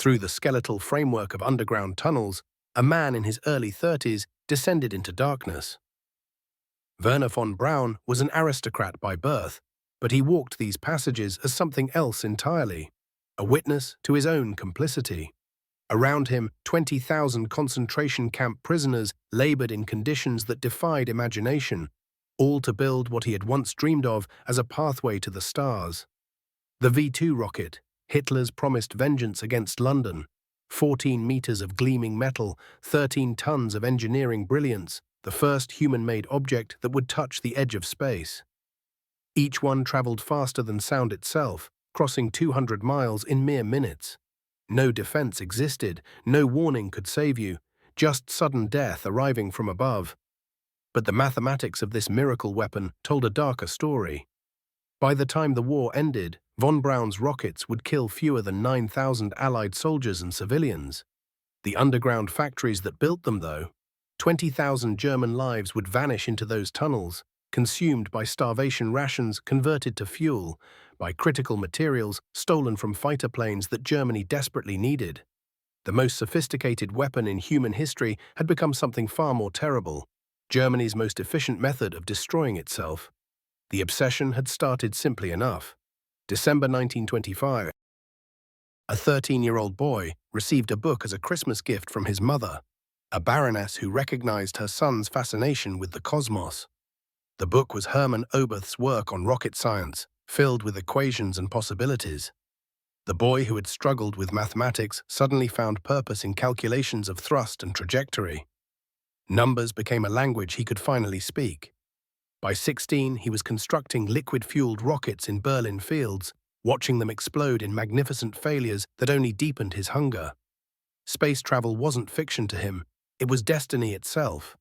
Through the skeletal framework of underground tunnels, a man in his early 30s descended into darkness. Werner von Braun was an aristocrat by birth, but he walked these passages as something else entirely, a witness to his own complicity. Around him, 20,000 concentration camp prisoners labored in conditions that defied imagination, all to build what he had once dreamed of as a pathway to the stars. The V-2 rocket, Hitler's promised vengeance against London, 14 meters of gleaming metal, 13 tons of engineering brilliance, the first human-made object that would touch the edge of space. Each one traveled faster than sound itself, crossing 200 miles in mere minutes. No defense existed, no warning could save you, just sudden death arriving from above. But the mathematics of this miracle weapon told a darker story. By the time the war ended, von Braun's rockets would kill fewer than 9,000 Allied soldiers and civilians. The underground factories that built them, though, 20,000 German lives would vanish into those tunnels, consumed by starvation rations converted to fuel, by critical materials stolen from fighter planes that Germany desperately needed. The most sophisticated weapon in human history had become something far more terrible, Germany's most efficient method of destroying itself. The obsession had started simply enough. December 1925. A 13-year-old boy received a book as a Christmas gift from his mother, a baroness who recognized her son's fascination with the cosmos. The book was Hermann Oberth's work on rocket science, filled with equations and possibilities. The boy who had struggled with mathematics suddenly found purpose in calculations of thrust and trajectory. Numbers became a language he could finally speak. By 16, he was constructing liquid-fueled rockets in Berlin fields, watching them explode in magnificent failures that only deepened his hunger. Space travel wasn't fiction to him, it was destiny itself.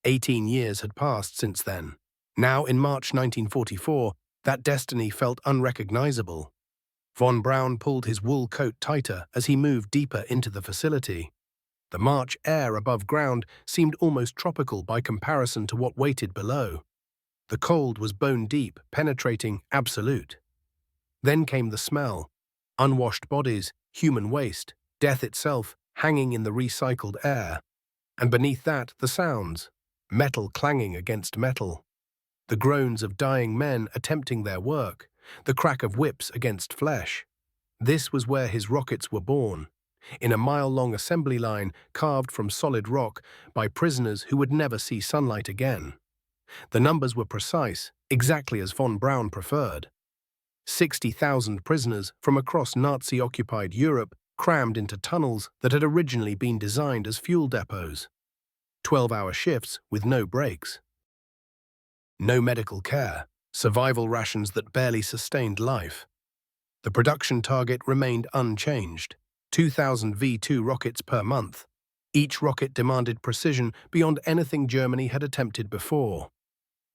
18 years had passed since then. Now, in March 1944, that destiny felt unrecognizable. Von Braun pulled his wool coat tighter as he moved deeper into the facility. The March air above ground seemed almost tropical by comparison to what waited below. The cold was bone-deep, penetrating, absolute. Then came the smell. Unwashed bodies, human waste, death itself hanging in the recycled air. And beneath that, the sounds. Metal clanging against metal. The groans of dying men attempting their work. The crack of whips against flesh. This was where his rockets were born, in a mile-long assembly line carved from solid rock by prisoners who would never see sunlight again. The numbers were precise, exactly as von Braun preferred. 60,000 prisoners from across Nazi-occupied Europe crammed into tunnels that had originally been designed as fuel depots. 12-hour shifts with no breaks. No medical care, survival rations that barely sustained life. The production target remained unchanged, 2,000 V-2 rockets per month. Each rocket demanded precision beyond anything Germany had attempted before.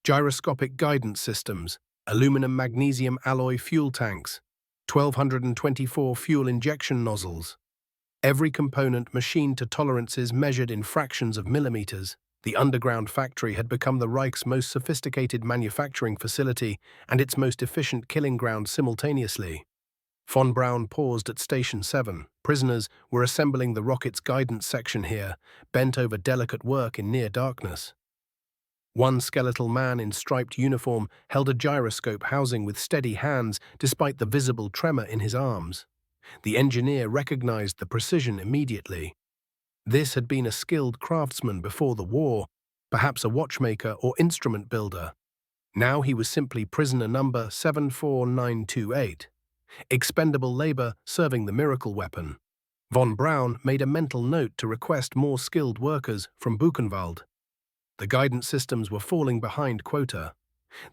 Gyroscopic guidance systems, aluminum-magnesium alloy fuel tanks, 1,224 fuel injection nozzles. Every component machined to tolerances measured in fractions of millimeters. The underground factory had become the Reich's most sophisticated manufacturing facility and its most efficient killing ground simultaneously. Von Braun paused at Station 7. Prisoners were assembling the rocket's guidance section here, bent over delicate work in near darkness. One skeletal man in striped uniform held a gyroscope housing with steady hands despite the visible tremor in his arms. The engineer recognized the precision immediately. This had been a skilled craftsman before the war, perhaps a watchmaker or instrument builder. Now he was simply prisoner number 74928, expendable labor serving the miracle weapon. Von Braun made a mental note to request more skilled workers from Buchenwald. The guidance systems were falling behind quota.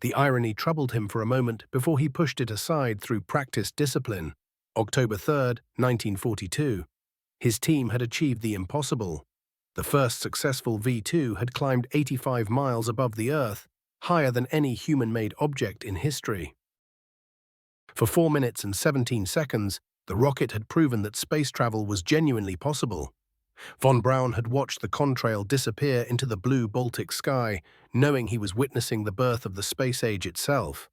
The irony troubled him for a moment before he pushed it aside through practiced discipline. October 3, 1942. His team had achieved the impossible. The first successful V-2 had climbed 85 miles above the Earth, higher than any human-made object in history. For 4 minutes and 17 seconds, the rocket had proven that space travel was genuinely possible. Von Braun had watched the contrail disappear into the blue Baltic sky, knowing he was witnessing the birth of the space age itself.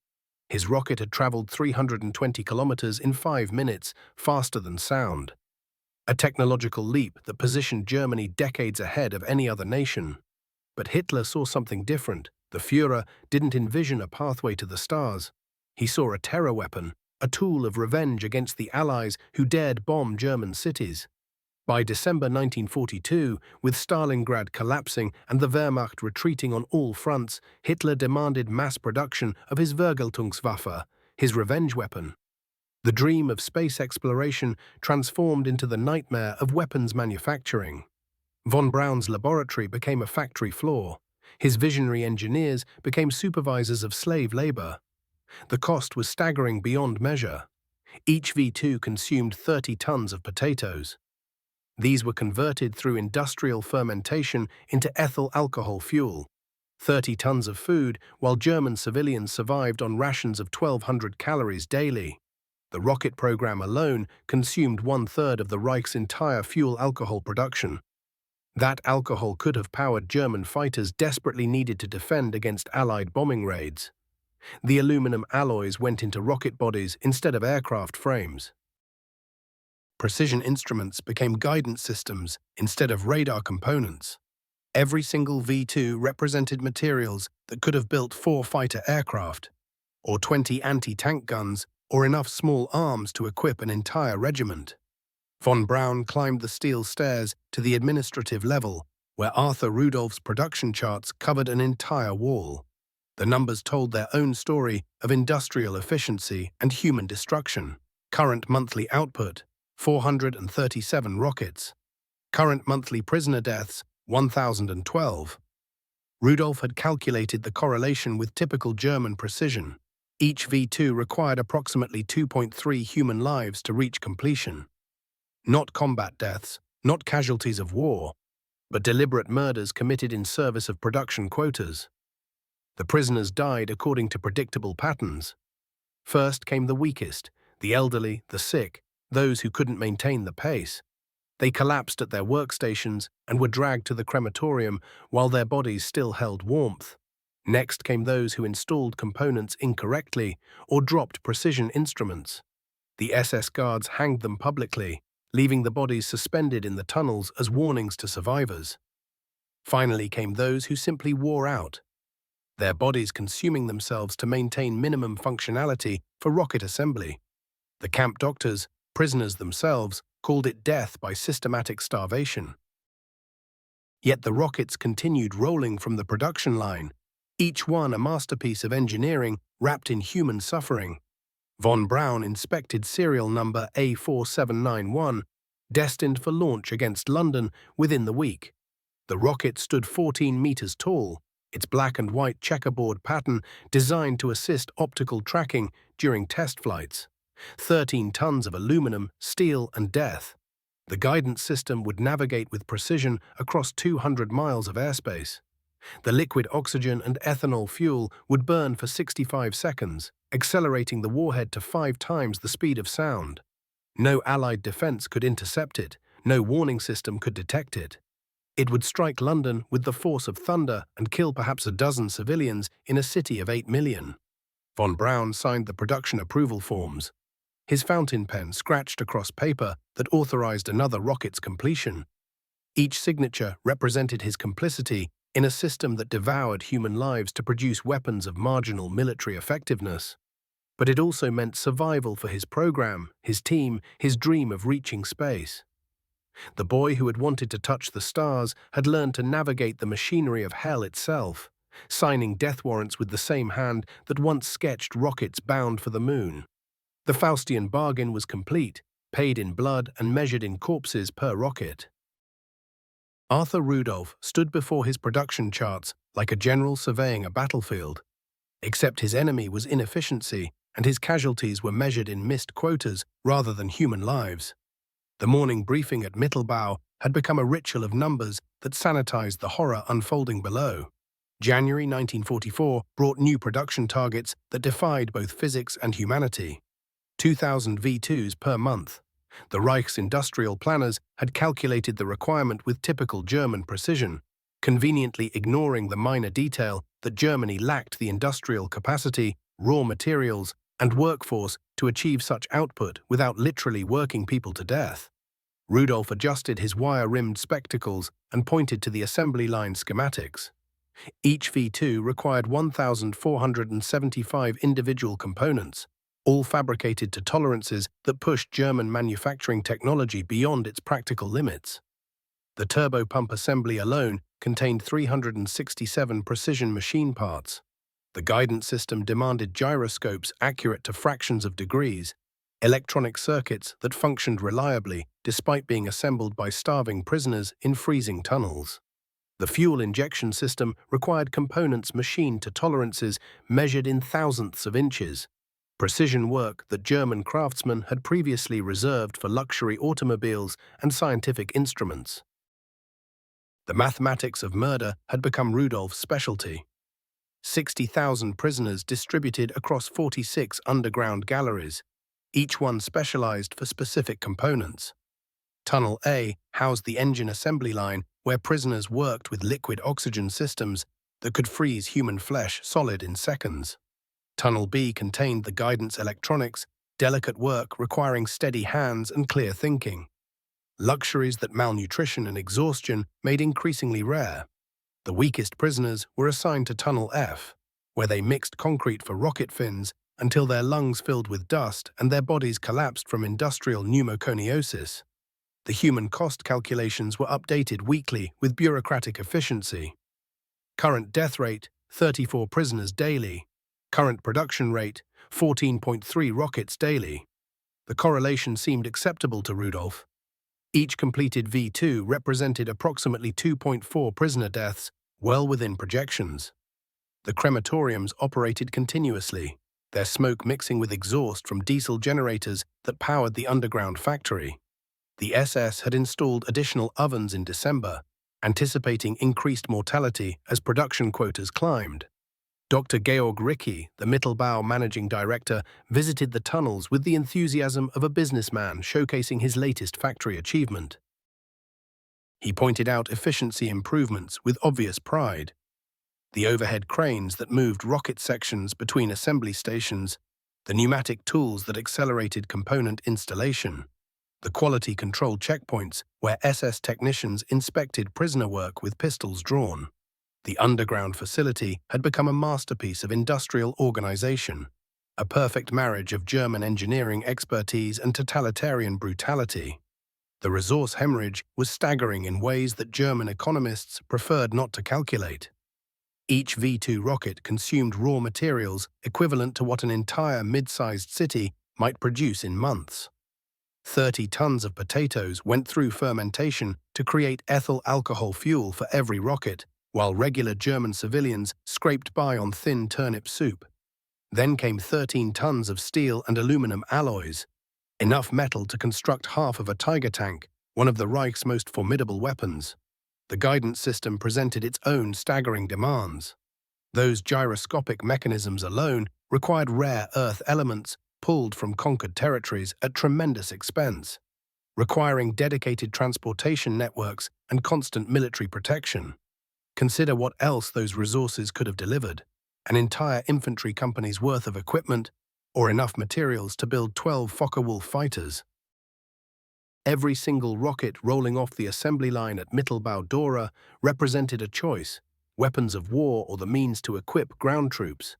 His rocket had traveled 320 kilometers in 5 minutes, faster than sound. a technological leap that positioned Germany decades ahead of any other nation. But Hitler saw something different. The Führer didn't envision a pathway to the stars. He saw a terror weapon, a tool of revenge against the Allies who dared bomb German cities. By December 1942, with Stalingrad collapsing and the Wehrmacht retreating on all fronts, Hitler demanded mass production of his Vergeltungswaffe, his revenge weapon. The dream of space exploration transformed into the nightmare of weapons manufacturing. Von Braun's laboratory became a factory floor. His visionary engineers became supervisors of slave labor. The cost was staggering beyond measure. Each V2 consumed 30 tons of potatoes. These were converted through industrial fermentation into ethyl alcohol fuel. 30 tons of food, while German civilians survived on rations of 1,200 calories daily. The rocket program alone consumed 1/3 of the Reich's entire fuel alcohol production. That alcohol could have powered German fighters desperately needed to defend against Allied bombing raids. The aluminum alloys went into rocket bodies instead of aircraft frames. Precision instruments became guidance systems instead of radar components. Every single V2 represented materials that could have built 4 fighter aircraft, or 20 anti-tank guns, or enough small arms to equip an entire regiment. Von Braun climbed the steel stairs to the administrative level, where Arthur Rudolph's production charts covered an entire wall. The numbers told their own story of industrial efficiency and human destruction. Current monthly output, 437 rockets. Current monthly prisoner deaths, 1,012. Rudolph had calculated the correlation with typical German precision. Each V2 required approximately 2.3 human lives to reach completion. Not combat deaths, not casualties of war, but deliberate murders committed in service of production quotas. The prisoners died according to predictable patterns. First came the weakest, the elderly, the sick, those who couldn't maintain the pace. They collapsed at their workstations and were dragged to the crematorium while their bodies still held warmth. Next came those who installed components incorrectly or dropped precision instruments. The SS guards hanged them publicly, leaving the bodies suspended in the tunnels as warnings to survivors. Finally came those who simply wore out, their bodies consuming themselves to maintain minimum functionality for rocket assembly. The camp doctors, prisoners themselves, called it death by systematic starvation. Yet the rockets continued rolling from the production line, each one a masterpiece of engineering wrapped in human suffering. Von Braun inspected serial number A4791, destined for launch against London within the week. The rocket stood 14 meters tall, its black and white checkerboard pattern designed to assist optical tracking during test flights. 13 tons of aluminum, steel, and death. The guidance system would navigate with precision across 200 miles of airspace. The liquid oxygen and ethanol fuel would burn for 65 seconds, accelerating the warhead to 5 times the speed of sound. No Allied defense could intercept it, no warning system could detect it. It would strike London with the force of thunder and kill perhaps a dozen civilians in a city of 8 million. Von Braun signed the production approval forms. His fountain pen scratched across paper that authorized another rocket's completion. Each signature represented his complicity in a system that devoured human lives to produce weapons of marginal military effectiveness. But it also meant survival for his program, his team, his dream of reaching space. The boy who had wanted to touch the stars had learned to navigate the machinery of hell itself, signing death warrants with the same hand that once sketched rockets bound for the moon. The Faustian bargain was complete, paid in blood and measured in corpses per rocket. Arthur Rudolph stood before his production charts like a general surveying a battlefield. Except his enemy was inefficiency, and his casualties were measured in missed quotas rather than human lives. The morning briefing at Mittelbau had become a ritual of numbers that sanitized the horror unfolding below. January 1944 brought new production targets that defied both physics and humanity. 2,000 V2s per month. The Reich's industrial planners had calculated the requirement with typical German precision, conveniently ignoring the minor detail that Germany lacked the industrial capacity, raw materials, and workforce to achieve such output without literally working people to death. Rudolph adjusted his wire-rimmed spectacles and pointed to the assembly line schematics. Each V2 required 1,475 individual components, all fabricated to tolerances that pushed German manufacturing technology beyond its practical limits. The turbopump assembly alone contained 367 precision machine parts. The guidance system demanded gyroscopes accurate to fractions of degrees, electronic circuits that functioned reliably despite being assembled by starving prisoners in freezing tunnels. The fuel injection system required components machined to tolerances measured in thousandths of inches, precision work that German craftsmen had previously reserved for luxury automobiles and scientific instruments. The mathematics of murder had become Rudolph's specialty. 60,000 prisoners distributed across 46 underground galleries, each one specialized for specific components. Tunnel A housed the engine assembly line, where prisoners worked with liquid oxygen systems that could freeze human flesh solid in seconds. Tunnel B contained the guidance electronics, delicate work requiring steady hands and clear thinking. Luxuries that malnutrition and exhaustion made increasingly rare. The weakest prisoners were assigned to Tunnel F, where they mixed concrete for rocket fins until their lungs filled with dust and their bodies collapsed from industrial pneumoconiosis. The human cost calculations were updated weekly with bureaucratic efficiency. Current death rate, 34 prisoners daily. Current production rate, 14.3 rockets daily. The correlation seemed acceptable to Rudolph. Each completed V2 represented approximately 2.4 prisoner deaths, well within projections. The crematoriums operated continuously, their smoke mixing with exhaust from diesel generators that powered the underground factory. The SS had installed additional ovens in December, anticipating increased mortality as production quotas climbed. Dr. Georg Ricke, the Mittelbau managing director, visited the tunnels with the enthusiasm of a businessman showcasing his latest factory achievement. He pointed out efficiency improvements with obvious pride. The overhead cranes that moved rocket sections between assembly stations, the pneumatic tools that accelerated component installation, the quality control checkpoints where SS technicians inspected prisoner work with pistols drawn. The underground facility had become a masterpiece of industrial organization, a perfect marriage of German engineering expertise and totalitarian brutality. The resource hemorrhage was staggering in ways that German economists preferred not to calculate. Each V2 rocket consumed raw materials equivalent to what an entire mid-sized city might produce in months. 30 tons of potatoes went through fermentation to create ethyl alcohol fuel for every rocket, while regular German civilians scraped by on thin turnip soup. Then came 13 tons of steel and aluminum alloys, enough metal to construct half of a Tiger tank, one of the Reich's most formidable weapons. The guidance system presented its own staggering demands. Those gyroscopic mechanisms alone required rare earth elements pulled from conquered territories at tremendous expense, requiring dedicated transportation networks and constant military protection. Consider what else those resources could have delivered: an entire infantry company's worth of equipment, or enough materials to build 12 Focke-Wulf fighters. Every single rocket rolling off the assembly line at Mittelbau Dora represented a choice: weapons of war or the means to equip ground troops.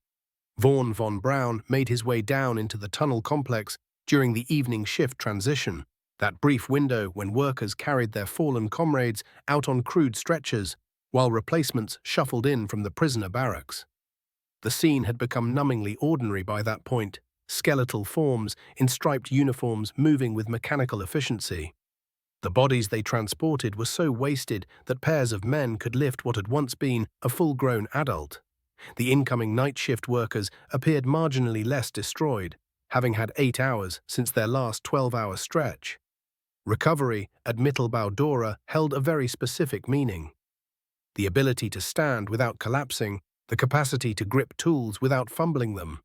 Werner von Braun made his way down into the tunnel complex during the evening shift transition, that brief window when workers carried their fallen comrades out on crude stretchers, while replacements shuffled in from the prisoner barracks. The scene had become numbingly ordinary by that point, skeletal forms in striped uniforms moving with mechanical efficiency. The bodies they transported were so wasted that pairs of men could lift what had once been a full-grown adult. The incoming night shift workers appeared marginally less destroyed, having had 8 hours since their last 12-hour stretch. Recovery at Mittelbau Dora held a very specific meaning. The ability to stand without collapsing, the capacity to grip tools without fumbling them.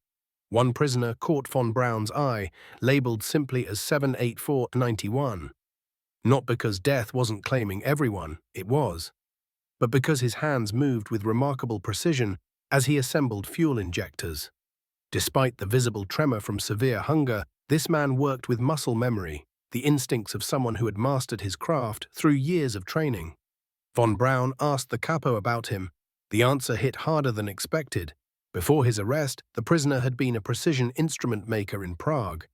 One prisoner caught von Braun's eye, labeled simply as 78491. Not because death wasn't claiming everyone, it was, but because his hands moved with remarkable precision as he assembled fuel injectors. Despite the visible tremor from severe hunger, this man worked with muscle memory, the instincts of someone who had mastered his craft through years of training. Von Braun asked the capo about him. The answer hit harder than expected. Before his arrest, the prisoner had been a precision instrument maker in Prague.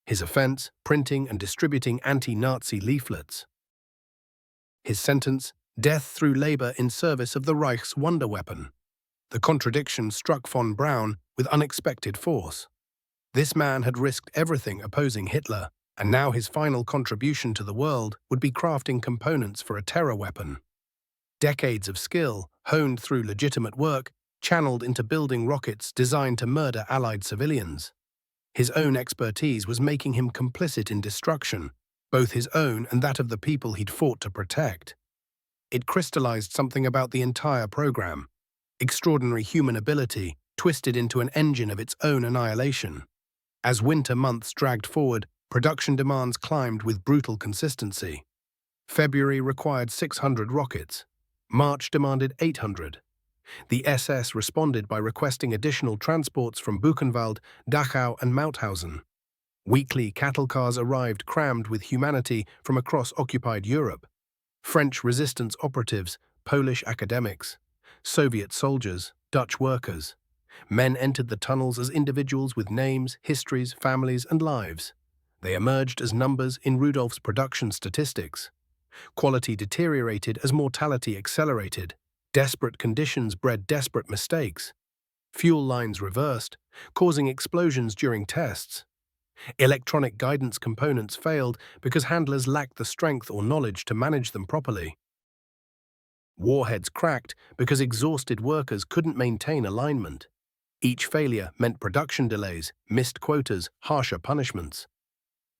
His offense, printing and distributing anti-Nazi leaflets. His sentence, death through labor in service of the Reich's wonder weapon. The contradiction struck von Braun with unexpected force. This man had risked everything opposing Hitler, and now his final contribution to the world would be crafting components for a terror weapon. Decades of skill, honed through legitimate work, channeled into building rockets designed to murder Allied civilians. His own expertise was making him complicit in destruction, both his own and that of the people he'd fought to protect. It crystallized something about the entire program. Extraordinary human ability, twisted into an engine of its own annihilation. As winter months dragged forward, production demands climbed with brutal consistency. February required 600 rockets. March demanded 800. The SS responded by requesting additional transports from Buchenwald, Dachau and Mauthausen. Weekly cattle cars arrived crammed with humanity from across occupied Europe. French resistance operatives, Polish academics, Soviet soldiers, Dutch workers. Men entered the tunnels as individuals with names, histories, families and lives. They emerged as numbers in Rudolph's production statistics. Quality deteriorated as mortality accelerated. Desperate conditions bred desperate mistakes. Fuel lines reversed, causing explosions during tests. Electronic guidance components failed because handlers lacked the strength or knowledge to manage them properly. Warheads cracked because exhausted workers couldn't maintain alignment. Each failure meant production delays, missed quotas, harsher punishments.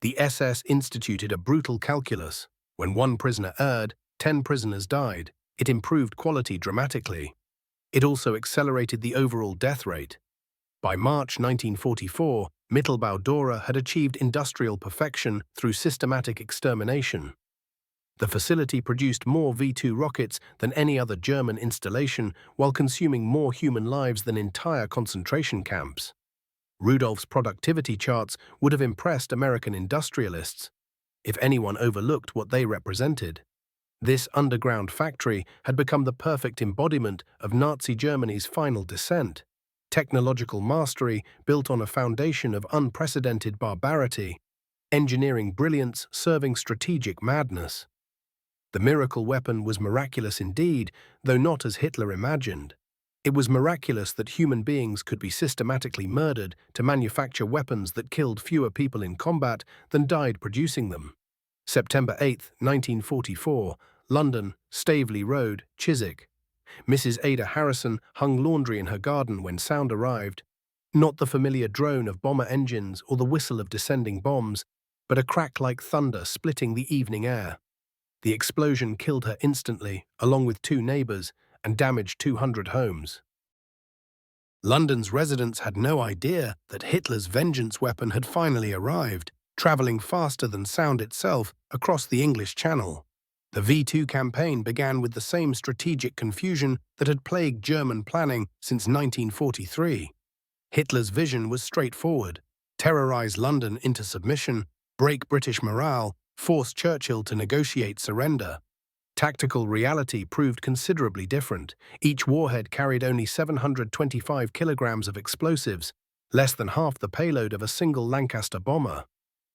The SS instituted a brutal calculus. When one prisoner erred, 10 prisoners died. It improved quality dramatically. It also accelerated the overall death rate. By March 1944, Mittelbau-Dora had achieved industrial perfection through systematic extermination. The facility produced more V-2 rockets than any other German installation while consuming more human lives than entire concentration camps. Rudolph's productivity charts would have impressed American industrialists, if anyone overlooked what they represented. This underground factory had become the perfect embodiment of Nazi Germany's final descent. Technological mastery built on a foundation of unprecedented barbarity. Engineering brilliance serving strategic madness. The miracle weapon was miraculous indeed, though not as Hitler imagined. It was miraculous that human beings could be systematically murdered to manufacture weapons that killed fewer people in combat than died producing them. September 8, 1944, London, Staveley Road, Chiswick. Mrs. Ada Harrison hung laundry in her garden when sound arrived. Not the familiar drone of bomber engines or the whistle of descending bombs, but a crack like thunder splitting the evening air. The explosion killed her instantly, along with 2 neighbors, and damaged 200 homes. London's residents had no idea that Hitler's vengeance weapon had finally arrived, traveling faster than sound itself across the English Channel. The V-2 campaign began with the same strategic confusion that had plagued German planning since 1943. Hitler's vision was straightforward: terrorize London into submission, break British morale, force Churchill to negotiate surrender. Tactical reality proved considerably different. Each warhead carried only 725 kilograms of explosives, less than half the payload of a single Lancaster bomber.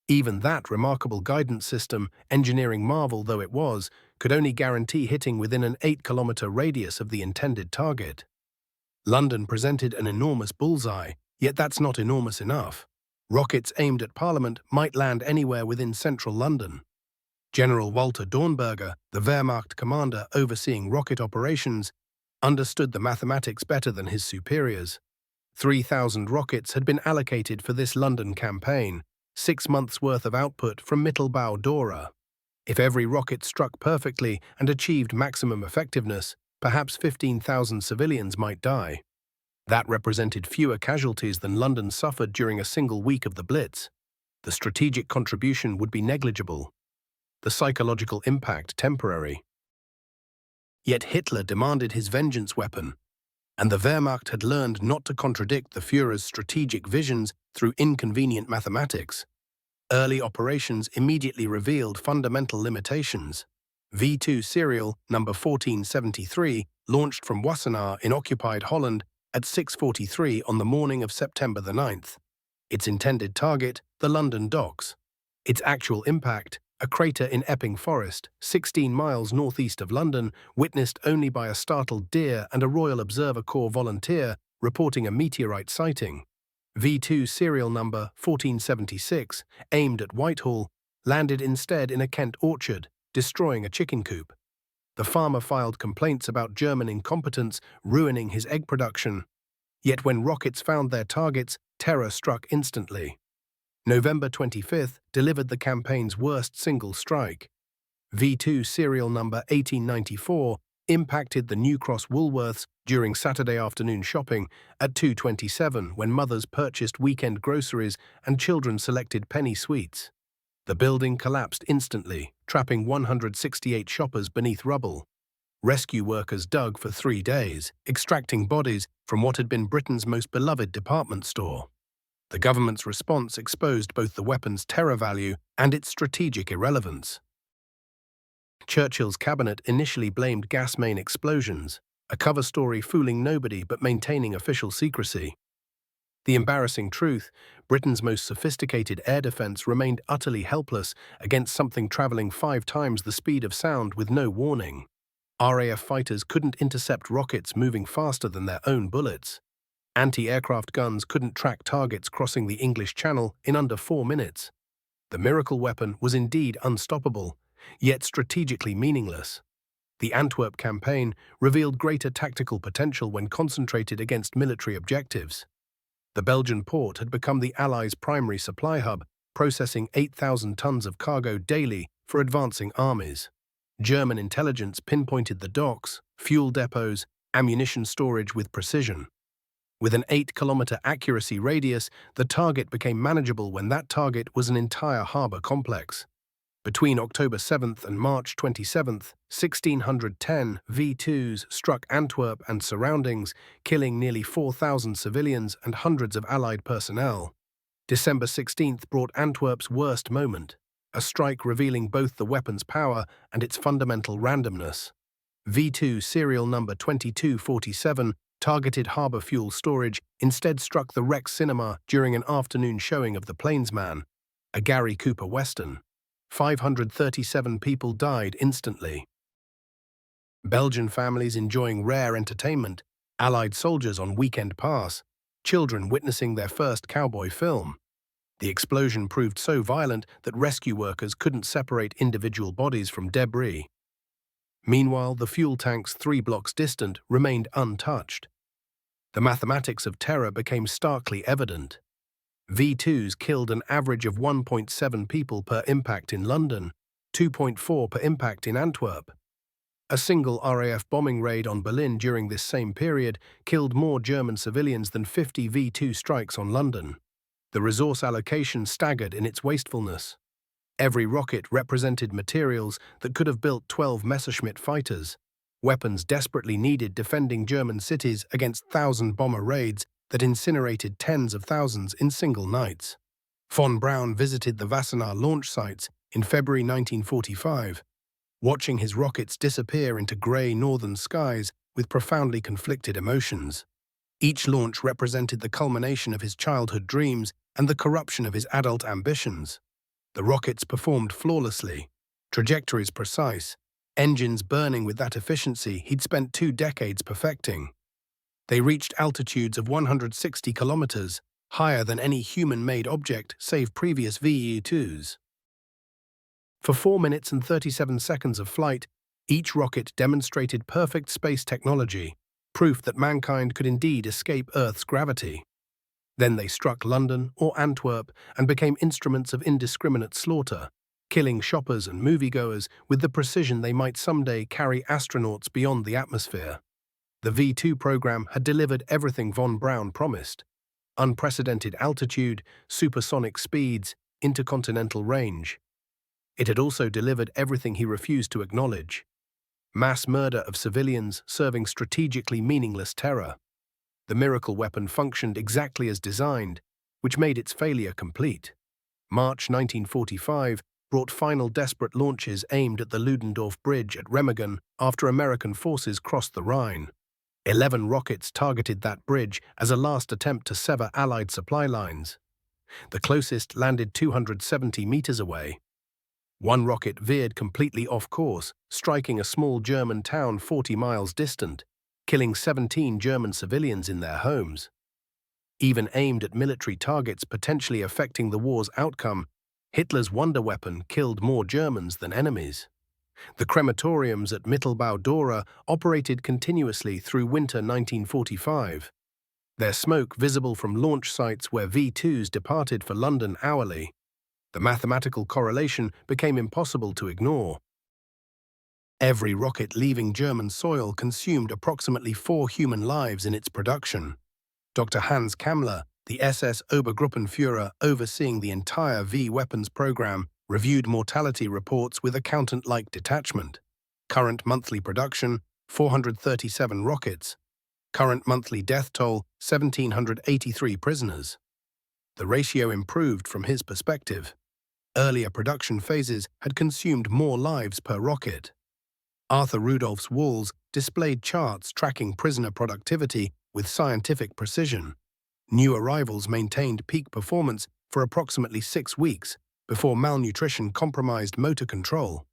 Even that remarkable guidance system, engineering marvel though it was, could only guarantee hitting within an 8-kilometer radius of the intended target. London presented an enormous bullseye, yet that's not enormous enough. Rockets aimed at Parliament might land anywhere within central London. General Walter Dornberger, the Wehrmacht commander overseeing rocket operations, understood the mathematics better than his superiors. 3,000 rockets had been allocated for this London campaign, 6 months' worth of output from Mittelbau-Dora. If every rocket struck perfectly and achieved maximum effectiveness, perhaps 15,000 civilians might die. That represented fewer casualties than London suffered during a single week of the Blitz. The strategic contribution would be negligible. The psychological impact temporary. Yet Hitler demanded his vengeance weapon, and the Wehrmacht had learned not to contradict the Führer's strategic visions through inconvenient mathematics. Early operations immediately revealed fundamental limitations. V-2 serial number 1473 launched from Wassenaar in occupied Holland at 6:43 on the morning of September the 9th. Its intended target, the London docks. Its actual impact, a crater in Epping Forest, 16 miles northeast of London, witnessed only by a startled deer and a Royal Observer Corps volunteer reporting a meteorite sighting. V-2 serial number 1476, aimed at Whitehall, landed instead in a Kent orchard, destroying a chicken coop. The farmer filed complaints about German incompetence ruining his egg production. Yet when rockets found their targets, terror struck instantly. November 25th delivered the campaign's worst single strike. V-2 serial number 1894 impacted the New Cross Woolworths during Saturday afternoon shopping at 2:27 when mothers purchased weekend groceries and children selected penny sweets. The building collapsed instantly, trapping 168 shoppers beneath rubble. Rescue workers dug for 3 days, extracting bodies from what had been Britain's most beloved department store. The government's response exposed both the weapon's terror value and its strategic irrelevance. Churchill's cabinet initially blamed gas main explosions, a cover story fooling nobody but maintaining official secrecy. The embarrassing truth, Britain's most sophisticated air defense remained utterly helpless against something traveling 5 times the speed of sound with no warning. RAF fighters couldn't intercept rockets moving faster than their own bullets. Anti-aircraft guns couldn't track targets crossing the English Channel in under 4 minutes. The miracle weapon was indeed unstoppable, yet strategically meaningless. The Antwerp campaign revealed greater tactical potential when concentrated against military objectives. The Belgian port had become the Allies' primary supply hub, processing 8,000 tons of cargo daily for advancing armies. German intelligence pinpointed the docks, fuel depots, ammunition storage with precision. With an 8-kilometer accuracy radius, the target became manageable when that target was an entire harbour complex. Between October 7th and March 27th, 1,610 V-2s struck Antwerp and surroundings, killing nearly 4,000 civilians and hundreds of Allied personnel. December 16th brought Antwerp's worst moment, a strike revealing both the weapon's power and its fundamental randomness. V-2 serial number 2247 targeted harbour fuel storage, instead struck the Rex Cinema during an afternoon showing of The Plainsman, a Gary Cooper western. 537 people died instantly. Belgian families enjoying rare entertainment, Allied soldiers on weekend pass, children witnessing their first cowboy film. The explosion proved so violent that rescue workers couldn't separate individual bodies from debris. Meanwhile, the fuel tanks 3 blocks distant remained untouched. The mathematics of terror became starkly evident. V-2s killed an average of 1.7 people per impact in London, 2.4 per impact in Antwerp. A single RAF bombing raid on Berlin during this same period killed more German civilians than 50 V-2 strikes on London. The resource allocation staggered in its wastefulness. Every rocket represented materials that could have built 12 Messerschmitt fighters, weapons desperately needed defending German cities against 1,000-bomber raids that incinerated tens of thousands in single nights. Von Braun visited the Wassenaar launch sites in February 1945, watching his rockets disappear into grey northern skies with profoundly conflicted emotions. Each launch represented the culmination of his childhood dreams and the corruption of his adult ambitions. The rockets performed flawlessly, trajectories precise, engines burning with that efficiency he'd spent 2 decades perfecting. They reached altitudes of 160 kilometers, higher than any human-made object save previous VU-2s. For 4 minutes and 37 seconds of flight, each rocket demonstrated perfect space technology, proof that mankind could indeed escape Earth's gravity. Then they struck London or Antwerp and became instruments of indiscriminate slaughter, killing shoppers and moviegoers with the precision they might someday carry astronauts beyond the atmosphere. The V-2 program had delivered everything von Braun promised: unprecedented altitude, supersonic speeds, intercontinental range. It had also delivered everything he refused to acknowledge: mass murder of civilians serving strategically meaningless terror. The miracle weapon functioned exactly as designed, which made its failure complete. March 1945 brought final desperate launches aimed at the Ludendorff Bridge at Remagen after American forces crossed the Rhine. 11 rockets targeted that bridge as a last attempt to sever Allied supply lines. The closest landed 270 meters away. One rocket veered completely off course, striking a small German town 40 miles distant, killing 17 German civilians in their homes. Even aimed at military targets potentially affecting the war's outcome, Hitler's wonder weapon killed more Germans than enemies. The crematoriums at Mittelbau-Dora operated continuously through winter 1945. Their smoke visible from launch sites where V-2s departed for London hourly. The mathematical correlation became impossible to ignore. Every rocket leaving German soil consumed approximately 4 human lives in its production. Dr. Hans Kammler, the SS Obergruppenführer overseeing the entire V-weapons program, reviewed mortality reports with accountant-like detachment. Current monthly production, 437 rockets. Current monthly death toll, 1,783 prisoners. The ratio improved from his perspective. Earlier production phases had consumed more lives per rocket. Arthur Rudolph's walls displayed charts tracking prisoner productivity with scientific precision. New arrivals maintained peak performance for approximately 6 weeks before malnutrition compromised motor control.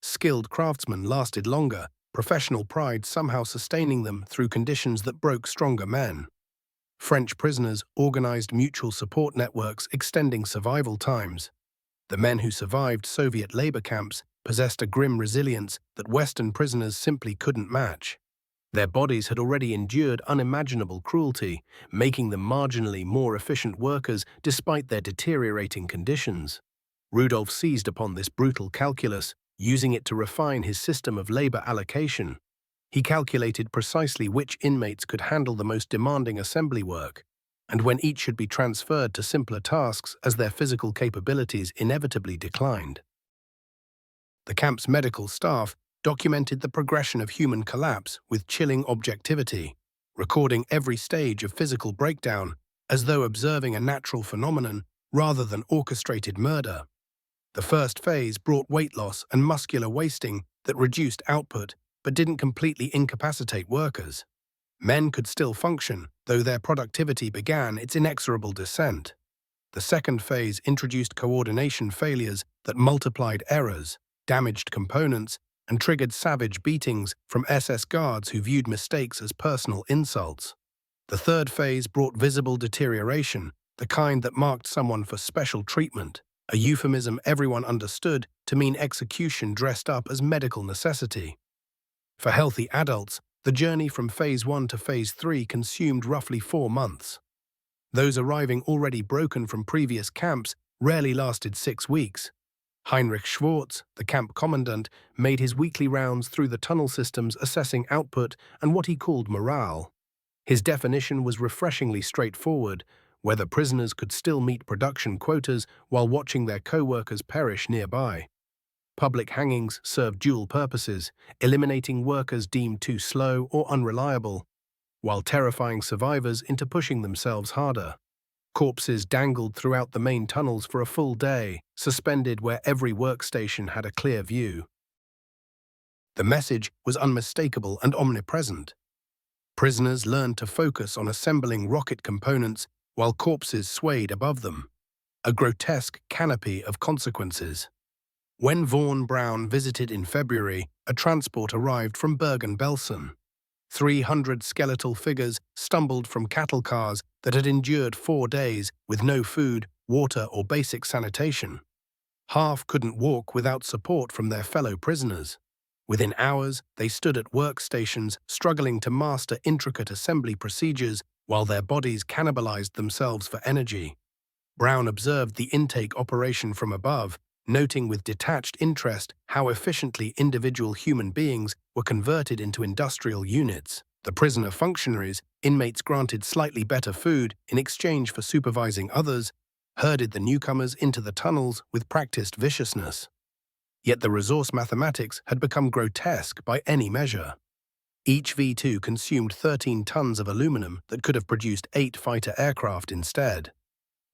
Skilled craftsmen lasted longer, professional pride somehow sustaining them through conditions that broke stronger men. French prisoners organized mutual support networks extending survival times. The men who survived Soviet labor camps possessed a grim resilience that Western prisoners simply couldn't match. Their bodies had already endured unimaginable cruelty, making them marginally more efficient workers despite their deteriorating conditions. Rudolph seized upon this brutal calculus, using it to refine his system of labor allocation. He calculated precisely which inmates could handle the most demanding assembly work, and when each should be transferred to simpler tasks as their physical capabilities inevitably declined. The camp's medical staff documented the progression of human collapse with chilling objectivity, recording every stage of physical breakdown as though observing a natural phenomenon rather than orchestrated murder. The first phase brought weight loss and muscular wasting that reduced output but didn't completely incapacitate workers. Men could still function, though their productivity began its inexorable descent. The second phase introduced coordination failures that multiplied errors, damaged components, and triggered savage beatings from SS guards who viewed mistakes as personal insults. The third phase brought visible deterioration, the kind that marked someone for special treatment, a euphemism everyone understood to mean execution dressed up as medical necessity. For healthy adults, the journey from Phase 1 to Phase 3 consumed roughly 4 months. Those arriving already broken from previous camps rarely lasted 6 weeks. Heinrich Schwartz, the camp commandant, made his weekly rounds through the tunnel systems assessing output and what he called morale. His definition was refreshingly straightforward: whether prisoners could still meet production quotas while watching their co-workers perish nearby. Public hangings served dual purposes, eliminating workers deemed too slow or unreliable, while terrifying survivors into pushing themselves harder. Corpses dangled throughout the main tunnels for a full day, suspended where every workstation had a clear view. The message was unmistakable and omnipresent. Prisoners learned to focus on assembling rocket components while corpses swayed above them. A grotesque canopy of consequences. When Von Braun visited in February, a transport arrived from Bergen-Belsen. 300 skeletal figures stumbled from cattle cars that had endured 4 days with no food, water, or basic sanitation. Half couldn't walk without support from their fellow prisoners. Within hours, they stood at workstations struggling to master intricate assembly procedures while their bodies cannibalized themselves for energy. Braun observed the intake operation from above, noting with detached interest how efficiently individual human beings were converted into industrial units. The prisoner functionaries, inmates granted slightly better food in exchange for supervising others, herded the newcomers into the tunnels with practiced viciousness. Yet the resource mathematics had become grotesque by any measure. Each V-2 consumed 13 tons of aluminum that could have produced 8 fighter aircraft instead.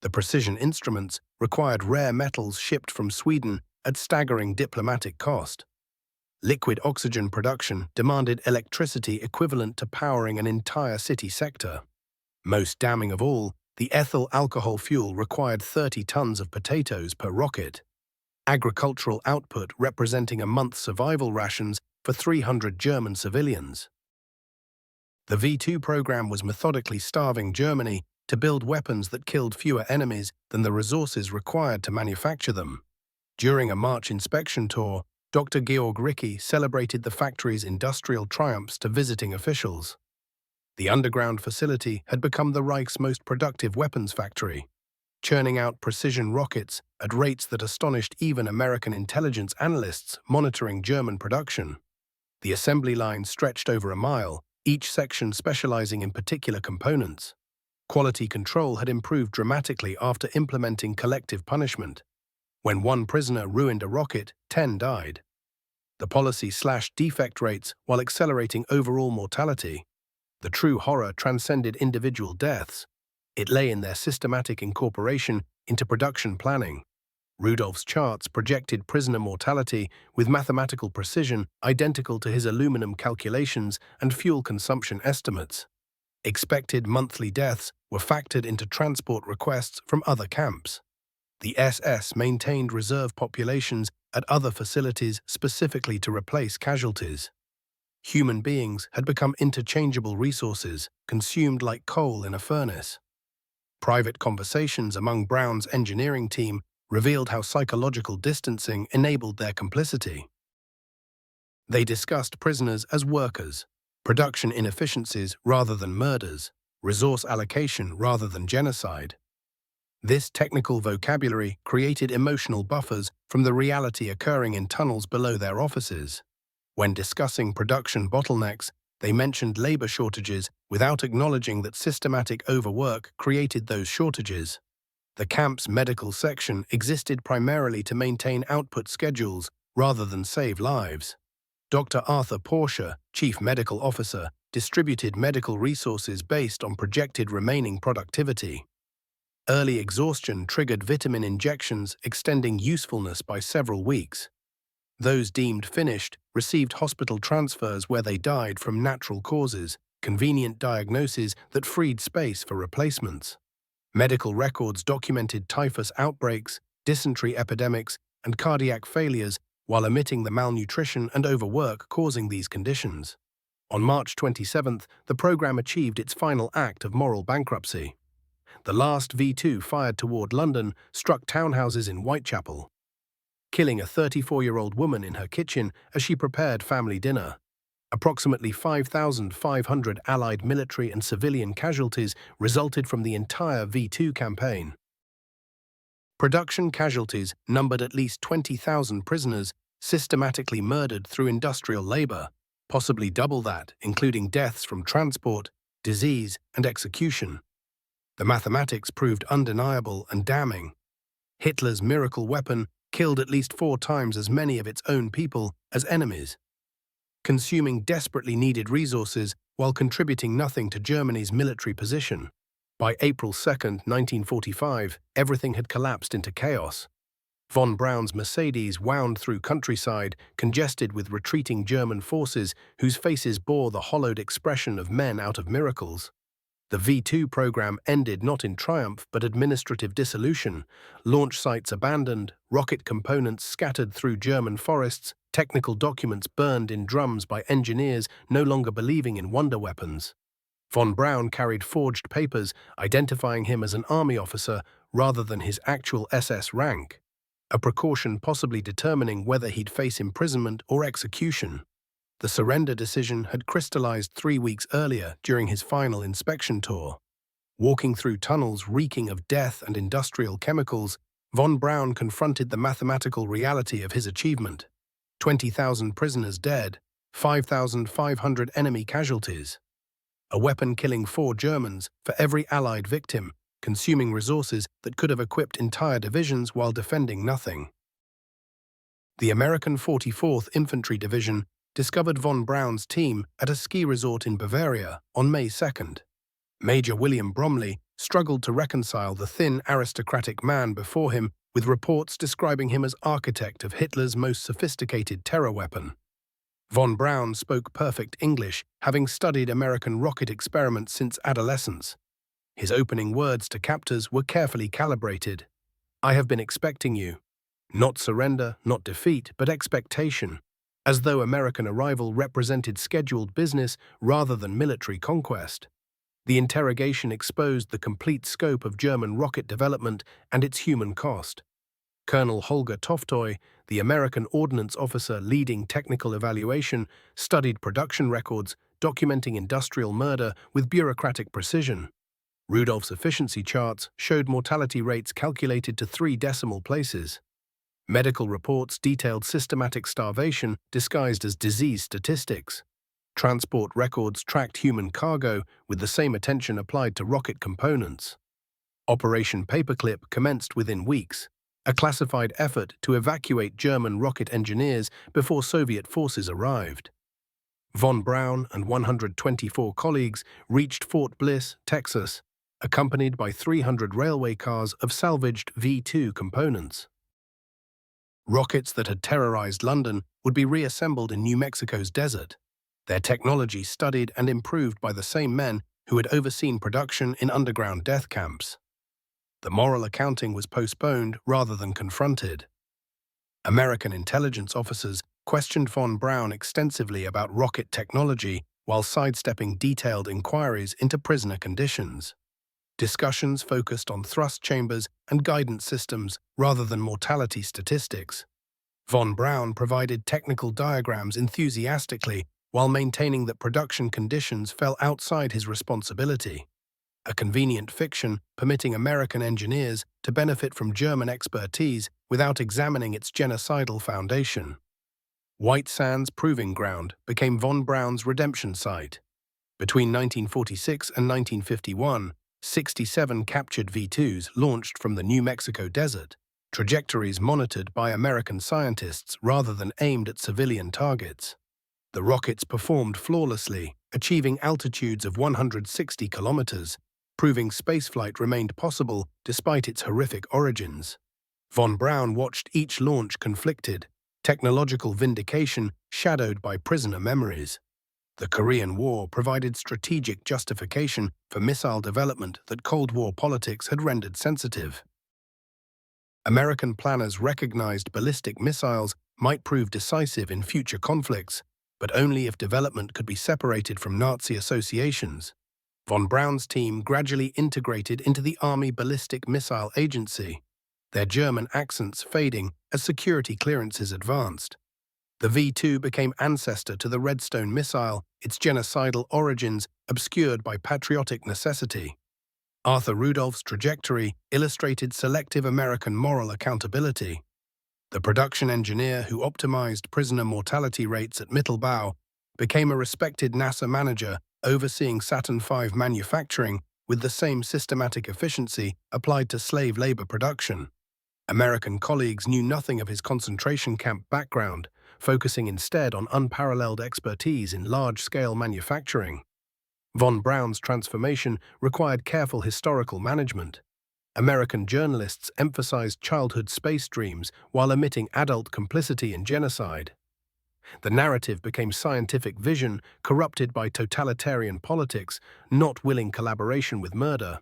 The precision instruments required rare metals shipped from Sweden at staggering diplomatic cost. Liquid oxygen production demanded electricity equivalent to powering an entire city sector. Most damning of all, the ethyl alcohol fuel required 30 tons of potatoes per rocket. Agricultural output representing a month's survival rations for 300 German civilians. The V2 program was methodically starving Germany to build weapons that killed fewer enemies than the resources required to manufacture them. During a March inspection tour, Dr. Georg Ricke celebrated the factory's industrial triumphs to visiting officials. The underground facility had become the Reich's most productive weapons factory, churning out precision rockets at rates that astonished even American intelligence analysts monitoring German production. The assembly line stretched over a mile, each section specializing in particular components. Quality control had improved dramatically after implementing collective punishment. When one prisoner ruined a rocket, 10 died. The policy slashed defect rates while accelerating overall mortality. The true horror transcended individual deaths. It lay in their systematic incorporation into production planning. Rudolph's charts projected prisoner mortality with mathematical precision identical to his aluminum calculations and fuel consumption estimates. Expected monthly deaths were factored into transport requests from other camps. The SS maintained reserve populations at other facilities specifically to replace casualties. Human beings had become interchangeable resources, consumed like coal in a furnace. Private conversations among Braun's engineering team revealed how psychological distancing enabled their complicity. They discussed prisoners as workers, production inefficiencies rather than murders, resource allocation rather than genocide. This technical vocabulary created emotional buffers from the reality occurring in tunnels below their offices. When discussing production bottlenecks, they mentioned labor shortages without acknowledging that systematic overwork created those shortages. The camp's medical section existed primarily to maintain output schedules rather than save lives. Dr. Arthur Porsche, chief medical officer, distributed medical resources based on projected remaining productivity. Early exhaustion triggered vitamin injections extending usefulness by several weeks. Those deemed finished received hospital transfers where they died from natural causes, convenient diagnoses that freed space for replacements. Medical records documented typhus outbreaks, dysentery epidemics, and cardiac failures while omitting the malnutrition and overwork causing these conditions. On March 27th, the program achieved its final act of moral bankruptcy. The last V2 fired toward London struck townhouses in Whitechapel, killing a 34-year-old woman in her kitchen as she prepared family dinner. Approximately 5,500 Allied military and civilian casualties resulted from the entire V2 campaign. Production casualties numbered at least 20,000 prisoners systematically murdered through industrial labor, possibly double that, including deaths from transport, disease, and execution. The mathematics proved undeniable and damning. Hitler's miracle weapon killed at least 4 times as many of its own people as enemies, consuming desperately needed resources while contributing nothing to Germany's military position. By April 2, 1945, everything had collapsed into chaos. Von Braun's Mercedes wound through countryside, congested with retreating German forces whose faces bore the hollowed expression of men out of miracles. The V2 program ended not in triumph but administrative dissolution, launch sites abandoned, rocket components scattered through German forests, technical documents burned in drums by engineers no longer believing in wonder weapons. Von Braun carried forged papers identifying him as an army officer rather than his actual SS rank, a precaution possibly determining whether he'd face imprisonment or execution. The surrender decision had crystallized 3 weeks earlier during his final inspection tour. Walking through tunnels reeking of death and industrial chemicals, von Braun confronted the mathematical reality of his achievement. 20,000 prisoners dead, 5,500 enemy casualties. A weapon killing 4 Germans for every Allied victim, consuming resources that could have equipped entire divisions while defending nothing. The American 44th Infantry Division discovered von Braun's team at a ski resort in Bavaria on May 2nd. Major William Bromley struggled to reconcile the thin, aristocratic man before him with reports describing him as architect of Hitler's most sophisticated terror weapon. Von Braun spoke perfect English, having studied American rocket experiments since adolescence. His opening words to captors were carefully calibrated. "I have been expecting you. Not surrender, not defeat, but expectation," as though American arrival represented scheduled business rather than military conquest. The interrogation exposed the complete scope of German rocket development and its human cost. Colonel Holger Toftoy, the American ordnance officer leading technical evaluation, studied production records, documenting industrial murder with bureaucratic precision. Rudolph's efficiency charts showed mortality rates calculated to 3 decimal places. Medical reports detailed systematic starvation disguised as disease statistics. Transport records tracked human cargo with the same attention applied to rocket components. Operation Paperclip commenced within weeks, a classified effort to evacuate German rocket engineers before Soviet forces arrived. Von Braun and 124 colleagues reached Fort Bliss, Texas, accompanied by 300 railway cars of salvaged V-2 components. Rockets that had terrorized London would be reassembled in New Mexico's desert, their technology studied and improved by the same men who had overseen production in underground death camps. The moral accounting was postponed rather than confronted. American intelligence officers questioned von Braun extensively about rocket technology while sidestepping detailed inquiries into prisoner conditions. Discussions focused on thrust chambers and guidance systems rather than mortality statistics. Von Braun provided technical diagrams enthusiastically while maintaining that production conditions fell outside his responsibility. A convenient fiction permitting American engineers to benefit from German expertise without examining its genocidal foundation. White Sands Proving Ground became von Braun's redemption site. Between 1946 and 1951, 67 captured V-2s launched from the New Mexico desert, trajectories monitored by American scientists rather than aimed at civilian targets. The rockets performed flawlessly, achieving altitudes of 160 kilometers, proving spaceflight remained possible despite its horrific origins. Von Braun watched each launch conflicted, technological vindication shadowed by prisoner memories. The Korean War provided strategic justification for missile development that Cold War politics had rendered sensitive. American planners recognized ballistic missiles might prove decisive in future conflicts, but only if development could be separated from Nazi associations. Von Braun's team gradually integrated into the Army Ballistic Missile Agency, their German accents fading as security clearances advanced. The V-2 became ancestor to the Redstone missile, its genocidal origins obscured by patriotic necessity. Arthur Rudolph's trajectory illustrated selective American moral accountability. The production engineer who optimized prisoner mortality rates at Mittelbau became a respected NASA manager overseeing Saturn V manufacturing with the same systematic efficiency applied to slave labor production. American colleagues knew nothing of his concentration camp background, focusing instead on unparalleled expertise in large-scale manufacturing. Von Braun's transformation required careful historical management. American journalists emphasized childhood space dreams while omitting adult complicity in genocide. The narrative became scientific vision corrupted by totalitarian politics, not willing collaboration with murder.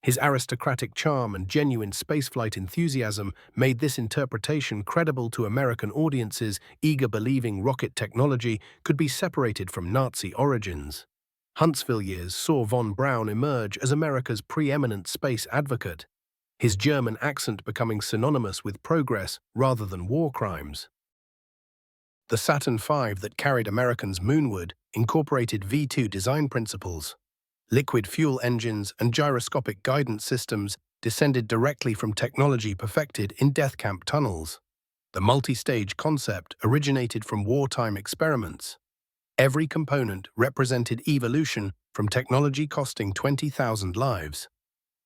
His aristocratic charm and genuine spaceflight enthusiasm made this interpretation credible to American audiences eager believing rocket technology could be separated from Nazi origins. Huntsville years saw von Braun emerge as America's preeminent space advocate, his German accent becoming synonymous with progress rather than war crimes. The Saturn V that carried Americans moonward incorporated V-2 design principles. Liquid fuel engines and gyroscopic guidance systems descended directly from technology perfected in death camp tunnels. The multi-stage concept originated from wartime experiments. Every component represented evolution from technology costing 20,000 lives.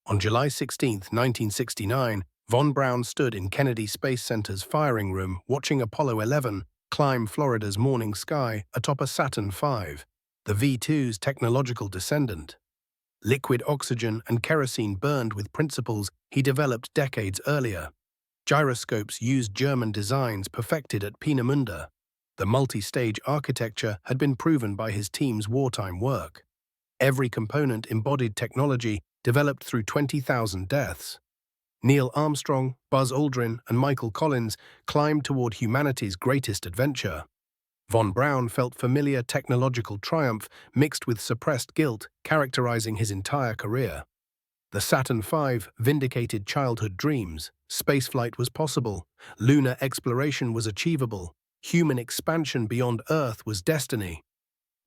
On July 16, 1969, von Braun stood in Kennedy Space Center's firing room watching Apollo 11 climb Florida's morning sky atop a Saturn V, the V-2's technological descendant. Liquid oxygen and kerosene burned with principles he developed decades earlier. Gyroscopes used German designs perfected at Peenemünde. The multi-stage architecture had been proven by his team's wartime work. Every component embodied technology developed through 20,000 deaths. Neil Armstrong, Buzz Aldrin, and Michael Collins climbed toward humanity's greatest adventure. Von Braun felt familiar technological triumph mixed with suppressed guilt characterizing his entire career. The Saturn V vindicated childhood dreams. Spaceflight was possible. Lunar exploration was achievable. Human expansion beyond Earth was destiny.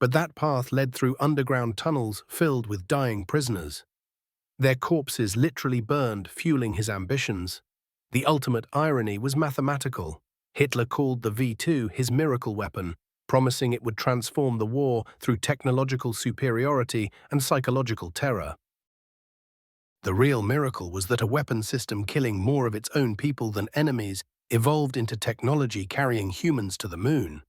But that path led through underground tunnels filled with dying prisoners. Their corpses literally burned, fueling his ambitions. The ultimate irony was mathematical. Hitler called the V2 his miracle weapon, promising it would transform the war through technological superiority and psychological terror. The real miracle was that a weapon system killing more of its own people than enemies evolved into technology carrying humans to the moon.